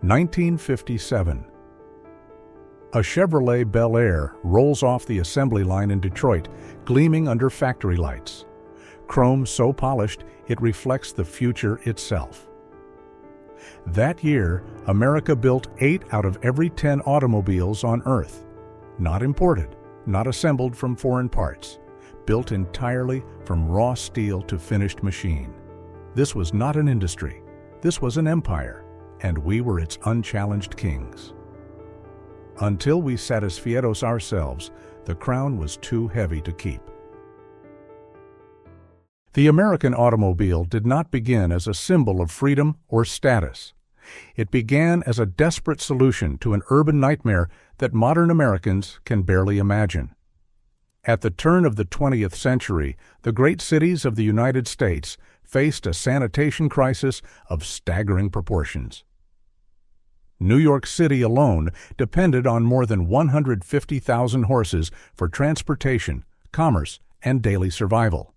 1957. A Chevrolet Bel Air rolls off the assembly line in Detroit, gleaming under factory lights. Chrome so polished it reflects the future itself. That year, America built 8 out of every 10 automobiles on Earth. Not imported, not assembled from foreign parts, built entirely from raw steel to finished machine. This was not an industry, this was an empire, and we were its unchallenged kings. Until we satisfied ourselves, the crown was too heavy to keep. The American automobile did not begin as a symbol of freedom or status. It began as a desperate solution to an urban nightmare that modern Americans can barely imagine. At the turn of the 20th century, the great cities of the United States faced a sanitation crisis of staggering proportions. New York City alone depended on more than 150,000 horses for transportation, commerce, and daily survival.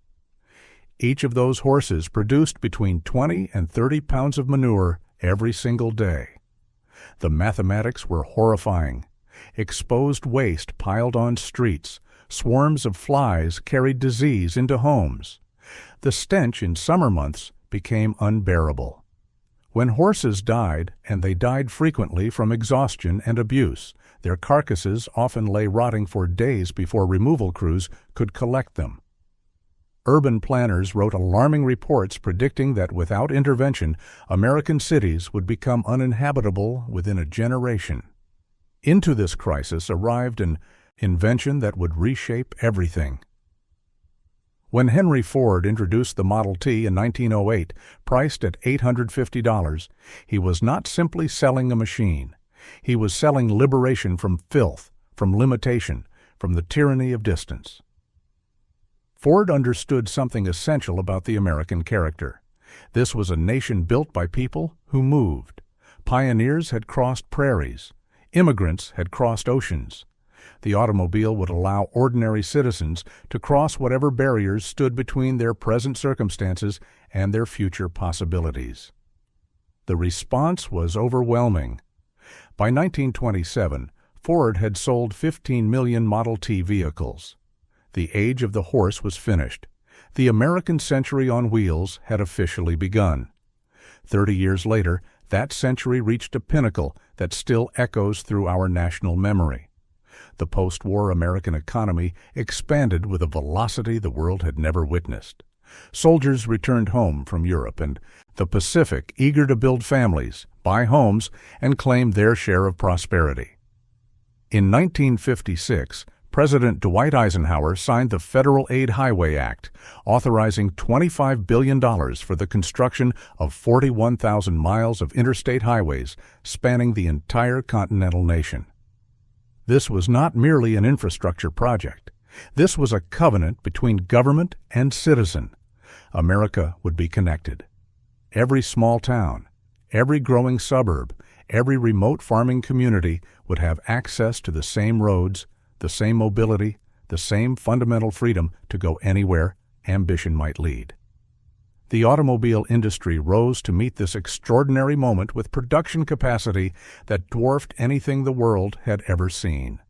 Each of those horses produced between 20 and 30 pounds of manure every single day. The mathematics were horrifying. Exposed waste piled on streets, swarms of flies carried disease into homes. The stench in summer months became unbearable. When horses died, and they died frequently from exhaustion and abuse, their carcasses often lay rotting for days before removal crews could collect them. Urban planners wrote alarming reports predicting that without intervention, American cities would become uninhabitable within a generation. Into this crisis arrived an invention that would reshape everything. When Henry Ford introduced the Model T in 1908, priced at $850, he was not simply selling a machine. He was selling liberation from filth, from limitation, from the tyranny of distance. Ford understood something essential about the American character. This was a nation built by people who moved. Pioneers had crossed prairies. Immigrants had crossed oceans. The automobile would allow ordinary citizens to cross whatever barriers stood between their present circumstances and their future possibilities. The response was overwhelming. By 1927, Ford had sold 15 million Model T vehicles. The age of the horse was finished. The American century on wheels had officially begun. 30 years later, that century reached a pinnacle that still echoes through our national memory. The post-war American economy expanded with a velocity the world had never witnessed. Soldiers returned home from Europe and the Pacific, eager to build families, buy homes, and claim their share of prosperity. In 1956, President Dwight Eisenhower signed the Federal Aid Highway Act, authorizing $25 billion for the construction of 41,000 miles of interstate highways spanning the entire continental nation. This was not merely an infrastructure project. This was a covenant between government and citizen. America would be connected. Every small town, every growing suburb, every remote farming community would have access to the same roads, the same mobility, the same fundamental freedom to go anywhere ambition might lead. The automobile industry rose to meet this extraordinary moment with production capacity that dwarfed anything the world had ever seen.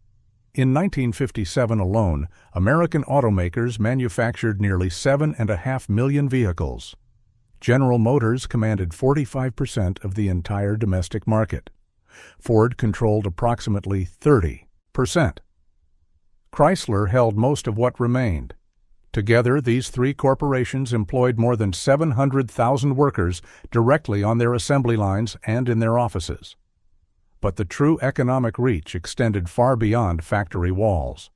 In 1957 alone, American automakers manufactured nearly 7.5 million vehicles. General Motors commanded 45% of the entire domestic market. Ford controlled approximately 30%. Chrysler held most of what remained. Together, these three corporations employed more than 700,000 workers directly on their assembly lines and in their offices. But the true economic reach extended far beyond factory walls.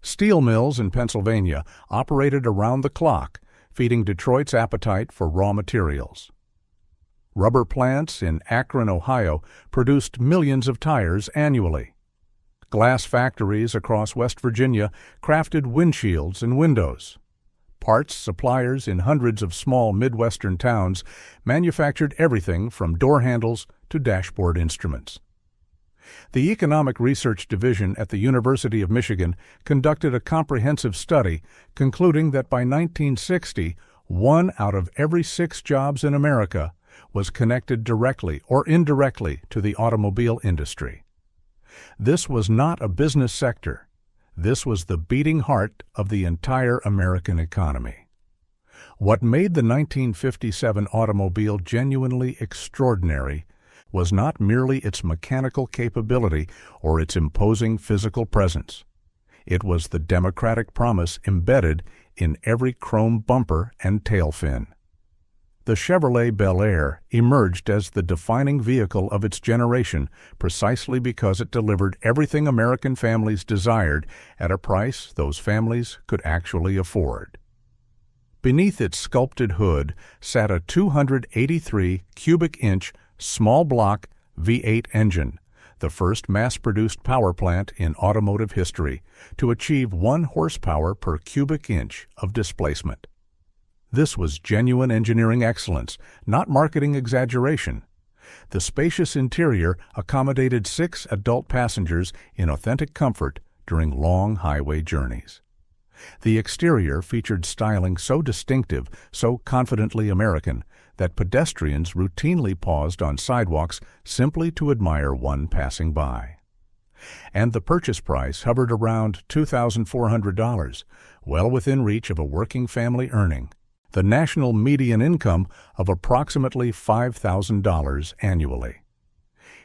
Steel mills in Pennsylvania operated around the clock, feeding Detroit's appetite for raw materials. Rubber plants in Akron, Ohio, produced millions of tires annually. Glass factories across West Virginia crafted windshields and windows. Parts suppliers in hundreds of small Midwestern towns manufactured everything from door handles to dashboard instruments. The Economic Research Division at the University of Michigan conducted a comprehensive study concluding that by 1960, 1 out of every 6 jobs in America was connected directly or indirectly to the automobile industry. This was not a business sector. This was the beating heart of the entire American economy. What made the 1957 automobile genuinely extraordinary was not merely its mechanical capability or its imposing physical presence. It was the democratic promise embedded in every chrome bumper and tailfin. The Chevrolet Bel Air emerged as the defining vehicle of its generation precisely because it delivered everything American families desired at a price those families could actually afford. Beneath its sculpted hood sat a 283 cubic inch small block V8 engine, the first mass-produced power plant in automotive history to achieve 1 horsepower per cubic inch of displacement. This was genuine engineering excellence, not marketing exaggeration. The spacious interior accommodated 6 adult passengers in authentic comfort during long highway journeys. The exterior featured styling so distinctive, so confidently American, that pedestrians routinely paused on sidewalks simply to admire one passing by. And the purchase price hovered around $2,400, well within reach of a working family earning, the national median income of approximately $5,000 annually.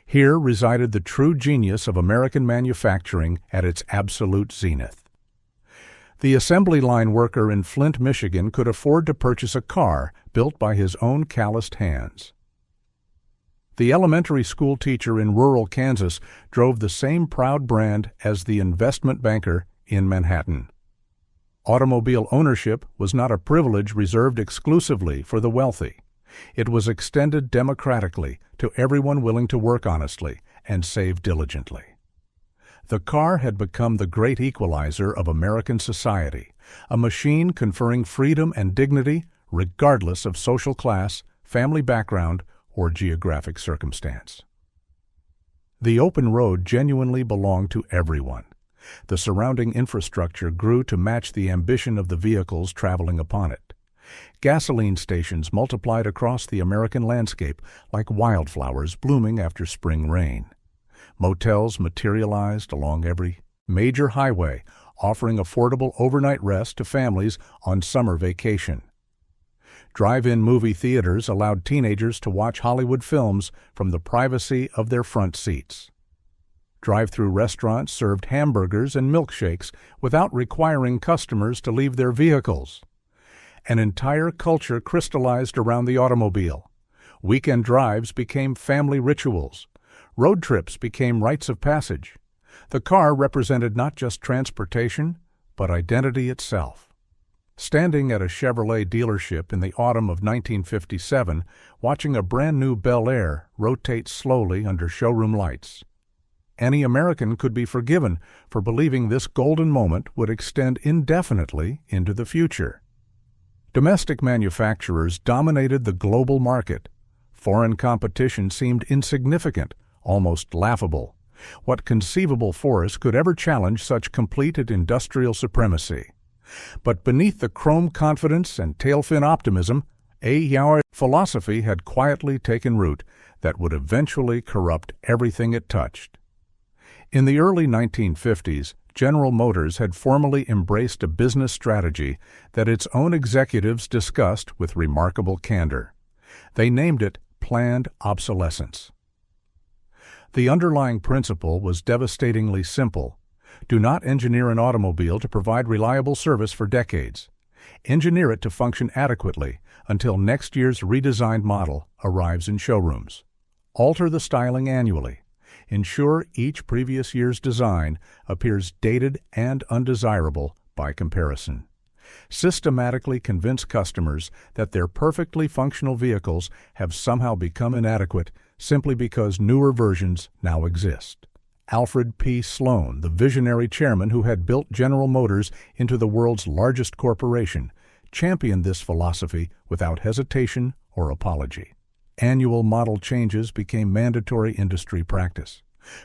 Here resided the true genius of American manufacturing at its absolute zenith. The assembly line worker in Flint, Michigan could afford to purchase a car built by his own calloused hands. The elementary school teacher in rural Kansas drove the same proud brand as the investment banker in Manhattan. Automobile ownership was not a privilege reserved exclusively for the wealthy. It was extended democratically to everyone willing to work honestly and save diligently. The car had become the great equalizer of American society, a machine conferring freedom and dignity regardless of social class, family background, or geographic circumstance. The open road genuinely belonged to everyone. The surrounding infrastructure grew to match the ambition of the vehicles traveling upon it. Gasoline stations multiplied across the American landscape like wildflowers blooming after spring rain. Motels materialized along every major highway, offering affordable overnight rest to families on summer vacation. Drive-in movie theaters allowed teenagers to watch Hollywood films from the privacy of their front seats. Drive-through restaurants served hamburgers and milkshakes without requiring customers to leave their vehicles. An entire culture crystallized around the automobile. Weekend drives became family rituals. Road trips became rites of passage. The car represented not just transportation, but identity itself. Standing at a Chevrolet dealership in the autumn of 1957, watching a brand-new Bel Air rotate slowly under showroom lights, any American could be forgiven for believing this golden moment would extend indefinitely into the future. Domestic manufacturers dominated the global market. Foreign competition seemed insignificant, almost laughable. What conceivable force could ever challenge such completed industrial supremacy? But beneath the chrome confidence and tailfin optimism, a Yao philosophy had quietly taken root that would eventually corrupt everything it touched. In the early 1950s, General Motors had formally embraced a business strategy that its own executives discussed with remarkable candor. They named it planned obsolescence. The underlying principle was devastatingly simple. Do not engineer an automobile to provide reliable service for decades. Engineer it to function adequately until next year's redesigned model arrives in showrooms. Alter the styling annually. Ensure each previous year's design appears dated and undesirable by comparison. Systematically convince customers that their perfectly functional vehicles have somehow become inadequate simply because newer versions now exist. Alfred P. Sloan, the visionary chairman who had built General Motors into the world's largest corporation, championed this philosophy without hesitation or apology. Annual model changes became mandatory industry practice.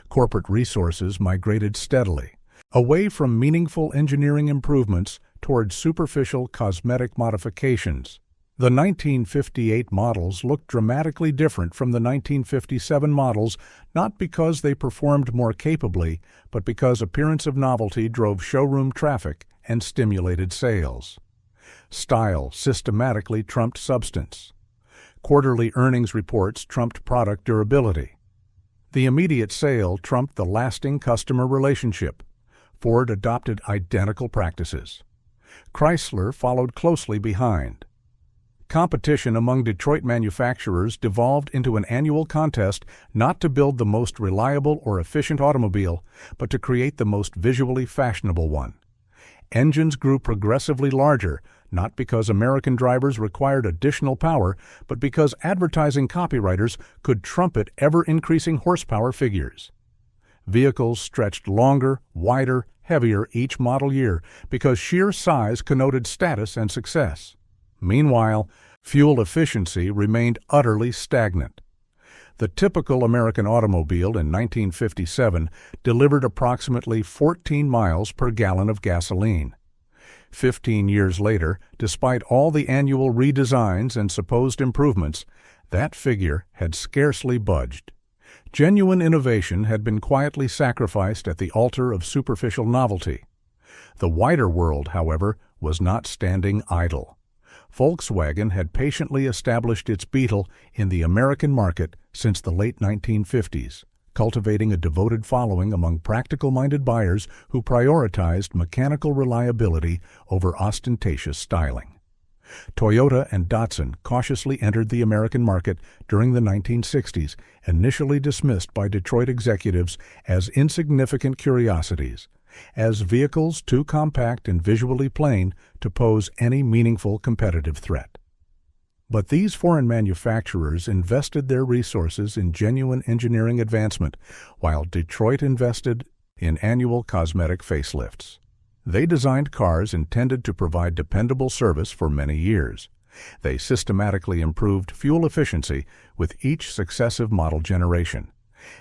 Corporate resources migrated steadily, away from meaningful engineering improvements toward superficial cosmetic modifications. The 1958 models looked dramatically different from the 1957 models, not because they performed more capably, but because appearance of novelty drove showroom traffic and stimulated sales. Style systematically trumped substance. Quarterly earnings reports trumped product durability. The immediate sale trumped the lasting customer relationship. Ford adopted identical practices. Chrysler followed closely behind. Competition among Detroit manufacturers devolved into an annual contest not to build the most reliable or efficient automobile, but to create the most visually fashionable one. Engines grew progressively larger, not because American drivers required additional power, but because advertising copywriters could trumpet ever-increasing horsepower figures. Vehicles stretched longer, wider, heavier each model year because sheer size connoted status and success. Meanwhile, fuel efficiency remained utterly stagnant. The typical American automobile in 1957 delivered approximately 14 miles per gallon of gasoline. 15 years later, despite all the annual redesigns and supposed improvements, that figure had scarcely budged. Genuine innovation had been quietly sacrificed at the altar of superficial novelty. The wider world, however, was not standing idle. Volkswagen had patiently established its Beetle in the American market since the late 1950s, cultivating a devoted following among practical-minded buyers who prioritized mechanical reliability over ostentatious styling. Toyota and Datsun cautiously entered the American market during the 1960s, initially dismissed by Detroit executives as insignificant curiosities, as vehicles too compact and visually plain to pose any meaningful competitive threat. But these foreign manufacturers invested their resources in genuine engineering advancement, while Detroit invested in annual cosmetic facelifts. They designed cars intended to provide dependable service for many years. They systematically improved fuel efficiency with each successive model generation,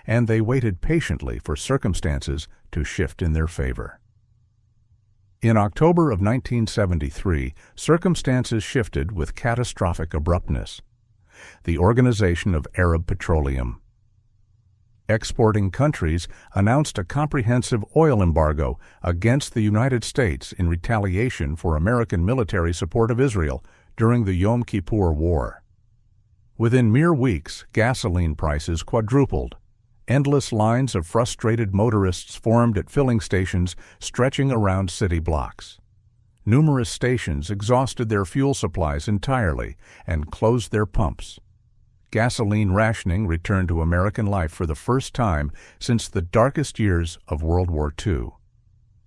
and they waited patiently for circumstances to shift in their favor. In October of 1973, circumstances shifted with catastrophic abruptness. The Organization of Arab Petroleum. Exporting countries announced a comprehensive oil embargo against the United States in retaliation for American military support of Israel during the Yom Kippur War. Within mere weeks, gasoline prices quadrupled. Endless lines of frustrated motorists formed at filling stations stretching around city blocks. Numerous stations exhausted their fuel supplies entirely and closed their pumps. Gasoline rationing returned to American life for the first time since the darkest years of World War II.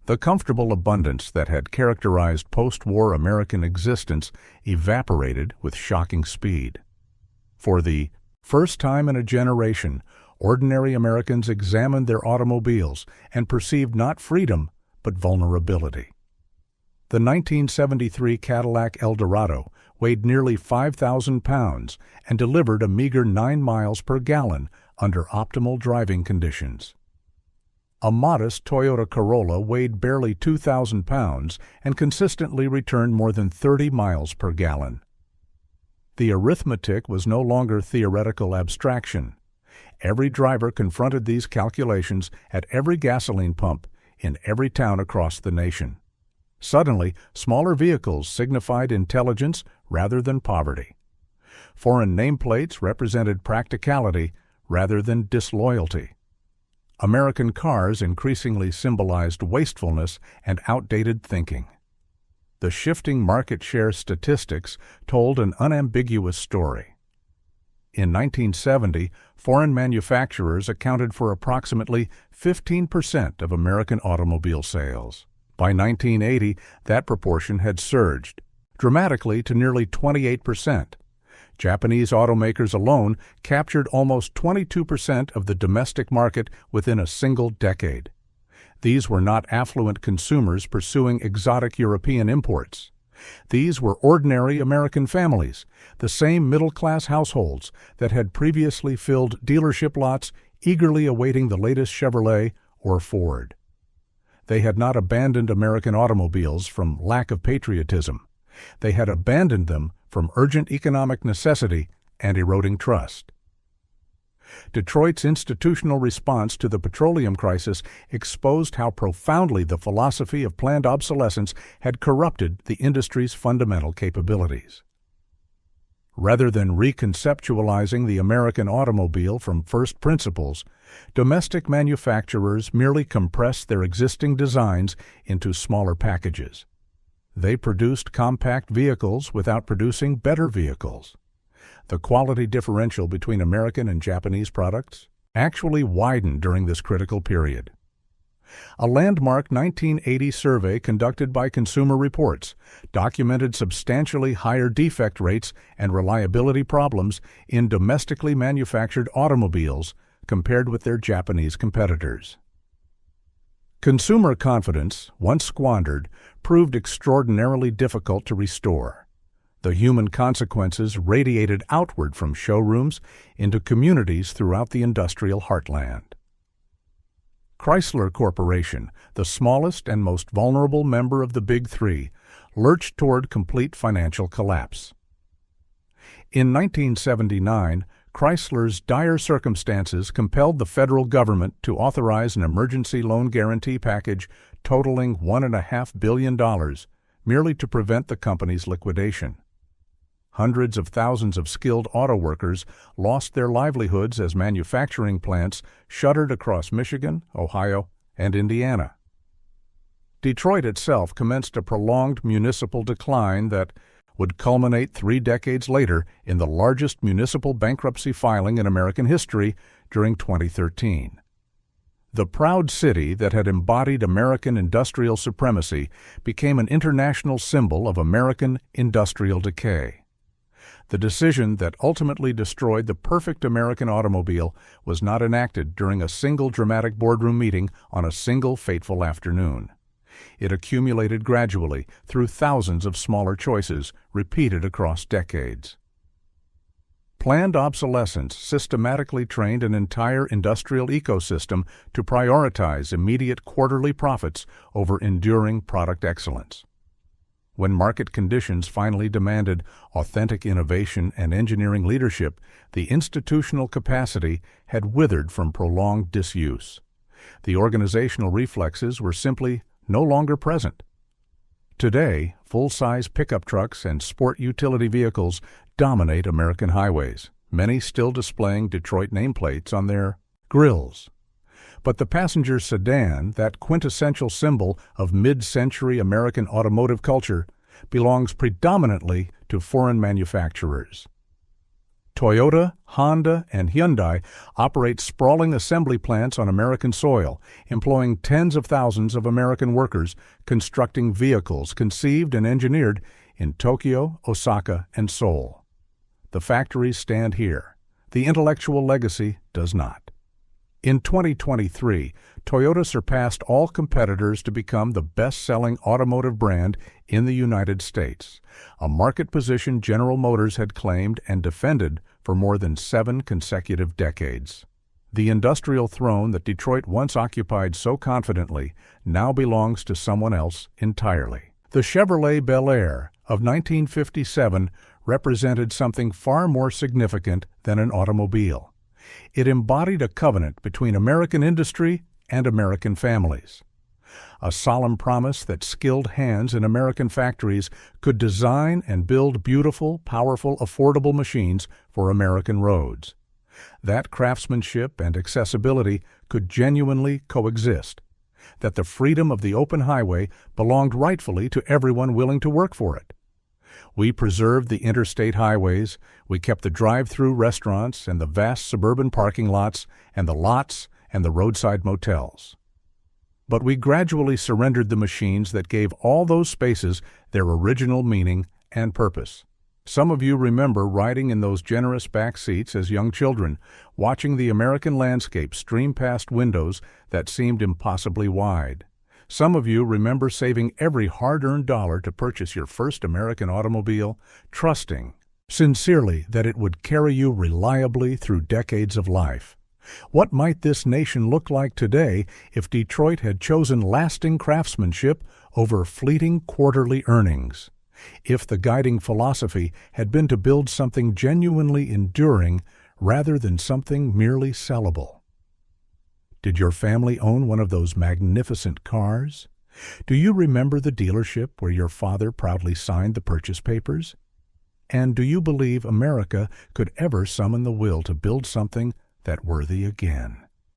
The comfortable abundance that had characterized post-war American existence evaporated with shocking speed. For the first time in a generation, ordinary Americans examined their automobiles and perceived not freedom, but vulnerability. The 1973 Cadillac Eldorado weighed nearly 5,000 pounds and delivered a meager 9 miles per gallon under optimal driving conditions. A modest Toyota Corolla weighed barely 2,000 pounds and consistently returned more than 30 miles per gallon. The arithmetic was no longer theoretical abstraction. Every driver confronted these calculations at every gasoline pump in every town across the nation. Suddenly, smaller vehicles signified intelligence rather than poverty. Foreign nameplates represented practicality rather than disloyalty. American cars increasingly symbolized wastefulness and outdated thinking. The shifting market share statistics told an unambiguous story. In 1970, foreign manufacturers accounted for approximately 15% of American automobile sales. By 1980, that proportion had surged dramatically to nearly 28%. Japanese automakers alone captured almost 22% of the domestic market within a single decade. These were not affluent consumers pursuing exotic European imports. These were ordinary American families, the same middle-class households that had previously filled dealership lots eagerly awaiting the latest Chevrolet or Ford. They had not abandoned American automobiles from lack of patriotism. They had abandoned them from urgent economic necessity and eroding trust. Detroit's institutional response to the petroleum crisis exposed how profoundly the philosophy of planned obsolescence had corrupted the industry's fundamental capabilities. Rather than reconceptualizing the American automobile from first principles, domestic manufacturers merely compressed their existing designs into smaller packages. They produced compact vehicles without producing better vehicles. The quality differential between American and Japanese products actually widened during this critical period. A landmark 1980 survey conducted by Consumer Reports documented substantially higher defect rates and reliability problems in domestically manufactured automobiles compared with their Japanese competitors. Consumer confidence, once squandered, proved extraordinarily difficult to restore. The human consequences radiated outward from showrooms into communities throughout the industrial heartland. Chrysler Corporation, the smallest and most vulnerable member of the Big Three, lurched toward complete financial collapse. In 1979, Chrysler's dire circumstances compelled the federal government to authorize an emergency loan guarantee package totaling $1.5 billion, merely to prevent the company's liquidation. Hundreds of thousands of skilled auto workers lost their livelihoods as manufacturing plants shuttered across Michigan, Ohio, and Indiana. Detroit itself commenced a prolonged municipal decline that would culminate 3 decades later in the largest municipal bankruptcy filing in American history during 2013. The proud city that had embodied American industrial supremacy became an international symbol of American industrial decay. The decision that ultimately destroyed the perfect American automobile was not enacted during a single dramatic boardroom meeting on a single fateful afternoon. It accumulated gradually through thousands of smaller choices repeated across decades. Planned obsolescence systematically trained an entire industrial ecosystem to prioritize immediate quarterly profits over enduring product excellence. When market conditions finally demanded authentic innovation and engineering leadership, the institutional capacity had withered from prolonged disuse. The organizational reflexes were simply no longer present. Today, full-size pickup trucks and sport utility vehicles dominate American highways, many still displaying Detroit nameplates on their grills. But the passenger sedan, that quintessential symbol of mid-century American automotive culture, belongs predominantly to foreign manufacturers. Toyota, Honda, and Hyundai operate sprawling assembly plants on American soil, employing tens of thousands of American workers constructing vehicles conceived and engineered in Tokyo, Osaka, and Seoul. The factories stand here. The intellectual legacy does not. In 2023, Toyota surpassed all competitors to become the best-selling automotive brand in the United States, a market position General Motors had claimed and defended for more than 7 consecutive decades. The industrial throne that Detroit once occupied so confidently now belongs to someone else entirely. The Chevrolet Bel Air of 1957 represented something far more significant than an automobile. It embodied a covenant between American industry and American families. A solemn promise that skilled hands in American factories could design and build beautiful, powerful, affordable machines for American roads. That craftsmanship and accessibility could genuinely coexist. That the freedom of the open highway belonged rightfully to everyone willing to work for it. We preserved the interstate highways, we kept the drive-through restaurants and the vast suburban parking lots and the lots and the roadside motels. But we gradually surrendered the machines that gave all those spaces their original meaning and purpose. Some of you remember riding in those generous back seats as young children, watching the American landscape stream past windows that seemed impossibly wide. Some of you remember saving every hard-earned dollar to purchase your first American automobile, trusting, sincerely, that it would carry you reliably through decades of life. What might this nation look like today if Detroit had chosen lasting craftsmanship over fleeting quarterly earnings? if the guiding philosophy had been to build something genuinely enduring rather than something merely sellable? Did your family own one of those magnificent cars? Do you remember the dealership where your father proudly signed the purchase papers? And do you believe America could ever summon the will to build something that worthy again?